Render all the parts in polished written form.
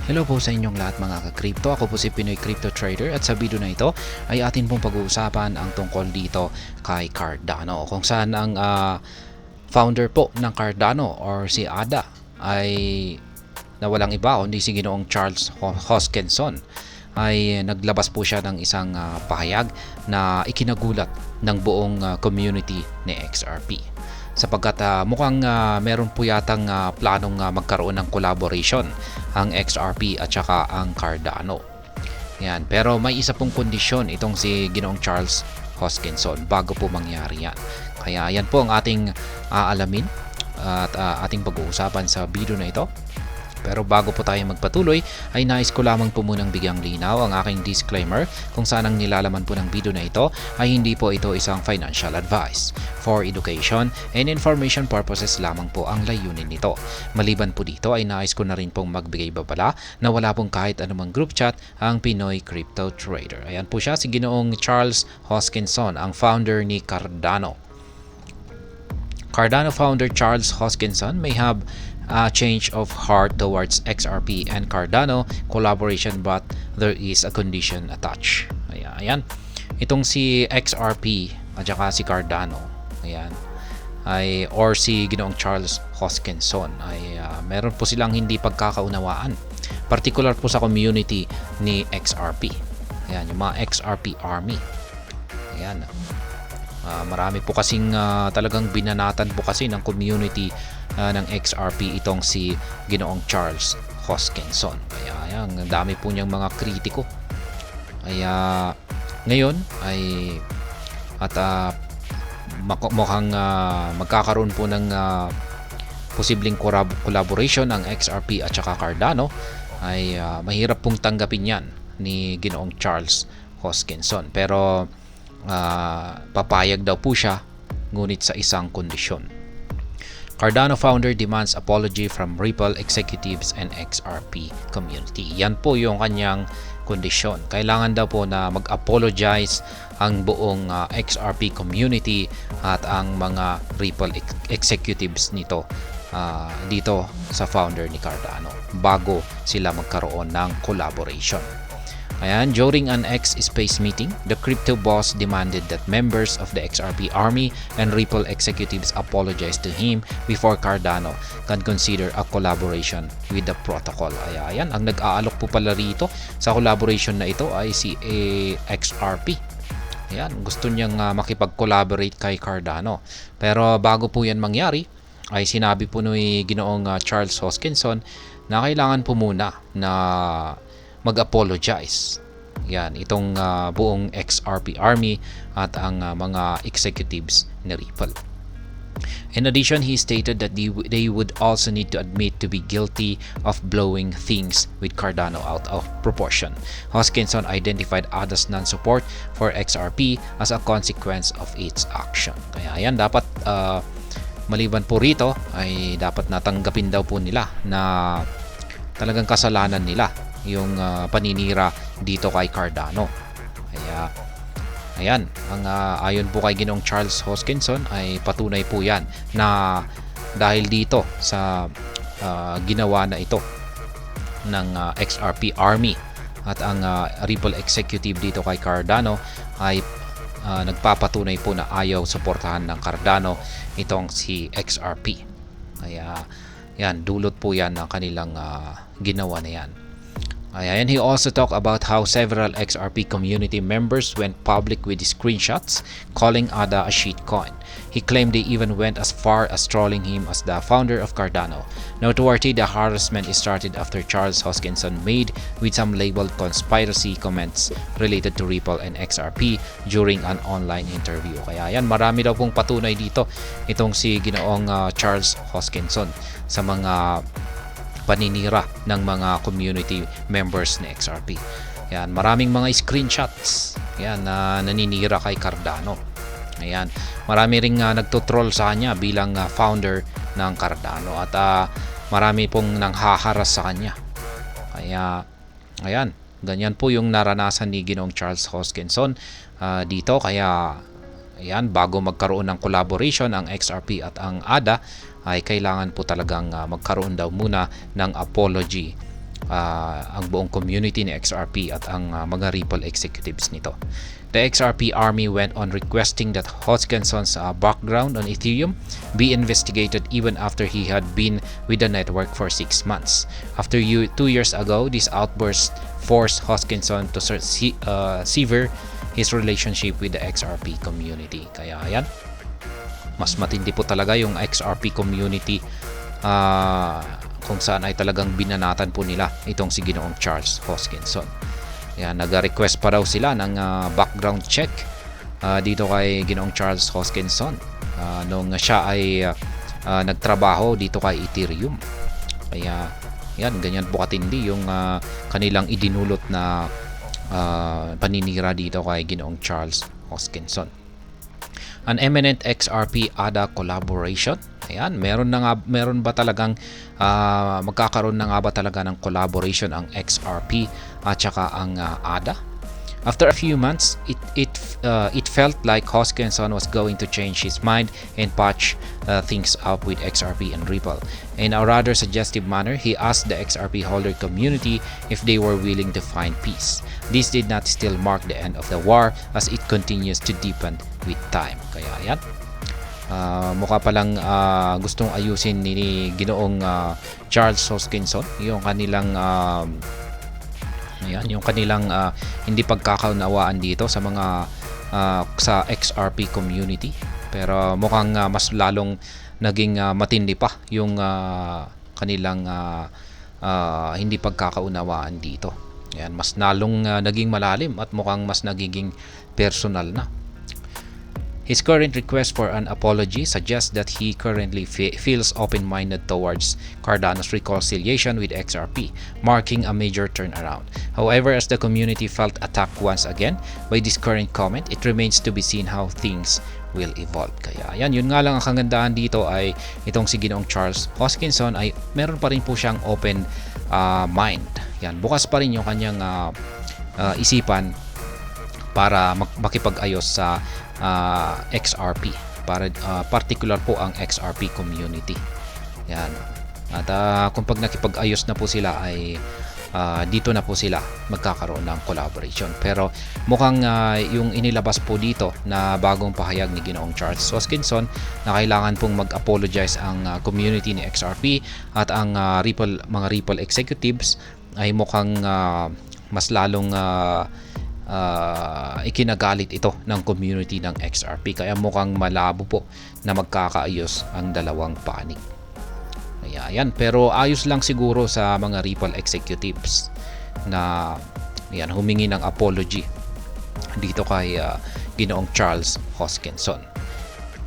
Hello po sa inyong lahat mga ka-crypto. Ako po si Pinoy Crypto Trader at sa video na ito ay atin pong pag-uusapan ang tungkol dito kay Cardano, kung saan ang founder po ng Cardano or si Ada ay nawalang iba kundi si Ginoong Charles Hoskinson ay naglabas po siya ng isang pahayag na ikinagulat ng buong community ni XRP sapagkat mukhang meron po yatang planong magkaroon ng collaboration ang XRP at saka ang Cardano. Yan. Pero may isa pong kondisyon itong si Ginoong Charles Hoskinson bago po mangyari yan. Kaya yan po ang ating aalamin at ating pag-uusapan sa video na ito. Pero bago po tayo magpatuloy, ay nais ko lamang po munang bigyang linaw ang aking disclaimer kung saan ang nilalaman po ng video na ito ay hindi po ito isang financial advice. For education and information purposes lamang po ang layunin nito. Maliban po dito ay nais ko na rin pong magbigay babala na wala pong kahit anumang group chat ang Pinoy Crypto Trader. Ayan po siya, si Ginoong Charles Hoskinson, ang founder ni Cardano. Cardano founder Charles Hoskinson may have a change of heart towards XRP and Cardano collaboration, but there is a condition attached. Ayan. Itong si XRP at saka si Cardano, ayan, ay or si Ginoong Charles Hoskinson ay meron po silang hindi pagkakaunawaan, particular po sa community ni XRP. Ayan, yung mga XRP army. Ayan. Marami po kasing talagang binanatan po kasi ng community ng XRP itong si Ginoong Charles Hoskinson. Kaya ayan, ang dami po niyang mga kritiko. Kaya ngayon ay at mukhang magkakaroon po ng posibleng collaboration ng XRP at saka Cardano ay mahirap pong tanggapin yan ni Ginoong Charles Hoskinson. Pero papayag daw po siya, ngunit sa isang kondisyon. Cardano founder demands apology from Ripple executives and XRP community. Yan po yung kanyang kondisyon. Kailangan daw po na mag-apologize ang buong XRP community at ang mga Ripple executives nito dito sa founder ni Cardano bago sila magkaroon ng collaboration. Ayan, during an X-Space meeting, the crypto boss demanded that members of the XRP army and Ripple executives apologize to him before Cardano can consider a collaboration with the protocol. Ayan, ang nag-aalok po pala rito sa collaboration na ito ay si XRP. Ayan, gusto niyang makipag-collaborate kay Cardano. Pero bago po yan mangyari, ay sinabi po ni Ginoong Charles Hoskinson na kailangan po muna na mag-apologize. Yan, itong buong XRP army at ang mga executives ni Ripple. In addition, he stated that they would also need to admit to be guilty of blowing things with Cardano out of proportion. Hoskinson identified Ada's non-support for XRP as a consequence of its action. Kaya yan, dapat maliban po rito ay dapat natanggapin daw po nila na talagang kasalanan nila yung paninira dito kay Cardano. Kaya ayan, ang ayon po kay Ginoong Charles Hoskinson ay patunay po yan na dahil dito sa ginawa na ito ng XRP army at ang Ripple executive dito kay Cardano ay nagpapatunay po na ayaw suportahan ng Cardano itong si XRP. Kaya yan, dulot po yan ng kanilang ginawa na yan. Ayan, he also talked about how several XRP community members went public with screenshots calling Ada a shitcoin. He claimed they even went as far as trolling him as the founder of Cardano. Noteworthy, the harassment started after Charles Hoskinson made with some labeled conspiracy comments related to Ripple and XRP during an online interview. Kaya yan, marami daw pong patunay dito itong si Ginoong Charles Hoskinson sa mga paninira ng mga community members ni XRP. Yan, maraming mga screenshots yan na naninira kay Cardano. Ayan, marami ring nagtotroll sa kanya bilang founder ng Cardano at marami pong nanghaharas sa kanya. Kaya ayan, ganyan po yung naranasan ni Ginoong Charles Hoskinson dito. Kaya ayan, bago magkaroon ng collaboration ang XRP at ang ADA ay kailangan po talagang magkaroon daw muna ng apology ang buong community ni XRP at ang mga Ripple executives nito. The XRP army went on requesting that Hoskinson's background on Ethereum be investigated even after he had been with the network for 6 months. After 2 years ago, this outburst forced Hoskinson to sever his relationship with the XRP community. Kaya yan, mas matindi po talaga yung XRP community kung saan ay talagang binanatan po nila itong si Ginoong Charles Hoskinson. Yan, nag-request pa daw sila ng background check dito kay Ginoong Charles Hoskinson nung siya ay nagtrabaho dito kay Ethereum. Kaya yan, ganyan po katindi yung kanilang idinulot na paninira dito kay Ginoong Charles Hoskinson. An eminent XRP ADA collaboration. Ayan, meron ba talagang magkakaroon na nga ba talaga ng collaboration ang XRP at saka ang ADA? After a few months, it felt like Hoskinson was going to change his mind and patch things up with XRP and Ripple. In a rather suggestive manner, he asked the XRP holder community if they were willing to find peace. This did not still mark the end of the war as it continues to deepen with time. Kaya yan, mukha palang gustong ayusin ni Ginoong Charles Hoskinson yung kanilang hindi pagkakaunawaan dito sa mga sa XRP community, pero mukhang mas lalong naging matindi pa yung kanilang hindi pagkakaunawaan dito. Yan, mas lalong naging malalim at mukhang mas nagiging personal na. His current request for an apology suggests that he currently feels open-minded towards Cardano's reconciliation with XRP, marking a major turnaround. However, as the community felt attacked once again by this current comment, it remains to be seen how things will evolve. Kaya yan, yun nga lang ang kagandahan dito ay itong si Ginoong Charles Hoskinson ay meron pa rin po siyang open mind. Yan, bukas pa rin yung kanyang isipan para makipag-ayos sa XRP, para particular po ang XRP community. Yan. At kung pag nakipag-ayos na po sila ay dito na po sila magkakaroon ng collaboration. Pero mukhang yung inilabas po dito na bagong pahayag ni Ginoong Charles Hoskinson na kailangan pong mag-apologize ang community ni XRP at ang mga Ripple executives ay mukhang mas lalong ikinagalit ito ng community ng XRP, kaya mukhang malabo po na magkakaayos ang dalawang panig. Kaya yan, pero ayos lang siguro sa mga Ripple executives na yan, humingi ng apology dito kay Ginoong Charles Hoskinson.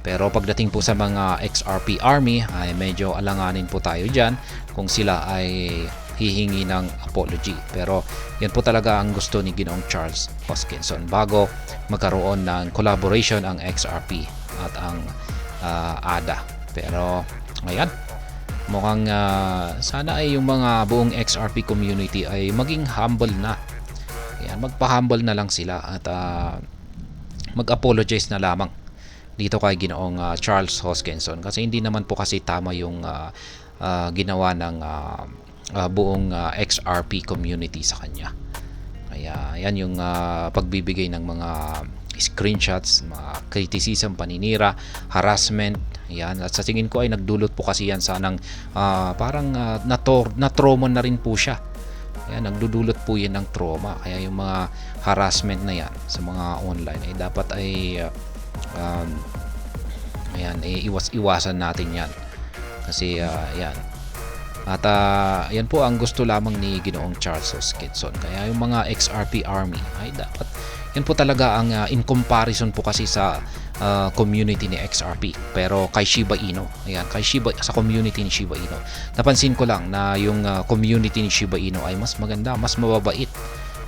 Pero pagdating po sa mga XRP army ay medyo alanganin po tayo dyan kung sila ay hihingi ng apology. Pero yan po talaga ang gusto ni Ginoong Charles Hoskinson bago magkaroon ng collaboration ang XRP at ang ADA. Pero ayan, mukhang sana ay yung mga buong XRP community ay maging humble na. Ayan, magpa-humble na lang sila at mag-apologize na lamang dito kay Ginoong Charles Hoskinson, kasi hindi naman po kasi tama yung ginawa ng buong XRP community sa kanya. Kaya yan yung pagbibigay ng mga screenshots, mga criticism, paninira, harassment. Yan, at sa tingin ko ay nagdulot po kasi yan sa ng parang na-trauma na rin po siya. Yan, nagdudulot po yan ng trauma. Kaya yung mga harassment na yan sa mga online ay dapat ay iwas-iwasan natin yan. Kasi yan. At yan po ang gusto lamang ni Ginoong Charles Hoskinson. Kaya yung mga XRP army ay dapat, yan po talaga ang in comparison po kasi sa community ni XRP. Pero kay Shiba Inu, ayan, sa community ni Shiba Inu, napansin ko lang na yung community ni Shiba Inu ay mas maganda, mas mababait.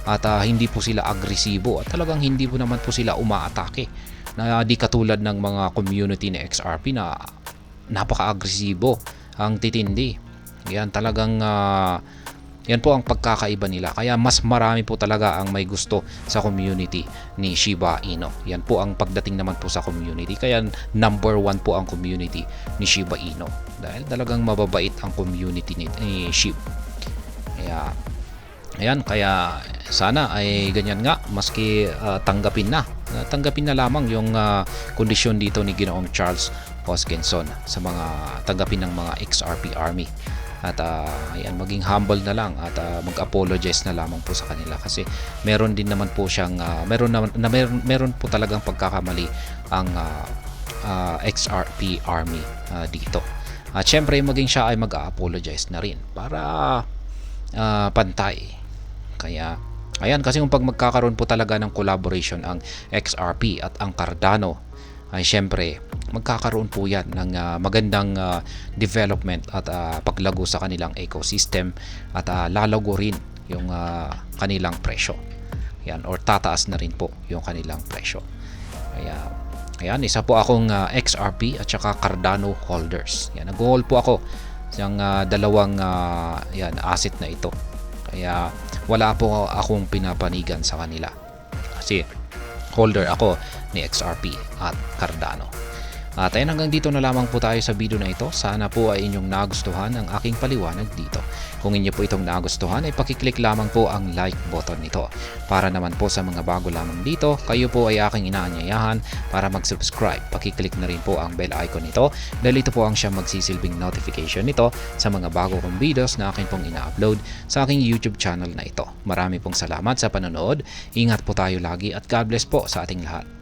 At hindi po sila agresibo at talagang hindi po naman po sila umaatake. Na di katulad ng mga community ni XRP na napaka-agresibo, ang titindi. Yan talagang yan po ang pagkakaiba nila. Kaya mas marami po talaga ang may gusto sa community ni Shiba Inu. Yan po ang pagdating naman po sa community. Kaya number 1 po ang community ni Shiba Inu. Dahil talagang mababait ang community ni Shiba. Kaya Ayan, kaya sana ay ganyan nga, maski tanggapin na lamang yung kondisyon dito ni Ginoong Charles Hoskinson sa mga tanggapin ng mga XRP Army. At ayan, maging humble na lang at mag-apologize na lamang po sa kanila, kasi meron din naman po siyang meron po talagang pagkakamali ang XRP Army dito. At syempre maging siya ay mag-apologize na rin para pantay. Kaya ayan, kasi kung pag magkakaroon po talaga ng collaboration ang XRP at ang Cardano, ay syempre magkakaroon po yan ng magandang development at paglago sa kanilang ecosystem, at lalago rin yung kanilang presyo. Yan, or tataas na rin po yung kanilang presyo. Kaya ayan, isa po akong XRP at saka Cardano holders. Yan, nag-hold po ako ng dalawang asset na ito. Kaya wala po akong pinapanigan sa kanila, kasi holder ako ni XRP at Cardano. At ayun, hanggang dito na lamang po tayo sa video na ito. Sana po ay inyong nagustuhan ang aking paliwanag dito. Kung inyo po itong nagustuhan, ay pakiclick lamang po ang like button nito. Para naman po sa mga bago lamang dito, kayo po ay aking inaanyayahan para mag-subscribe. Pakiclick na rin po ang bell icon nito, dahil ito po ang siyang magsisilbing notification nito sa mga bago kong videos na akin pong ina-upload sa aking YouTube channel na ito. Marami pong salamat sa panonood. Ingat po tayo lagi at God bless po sa ating lahat.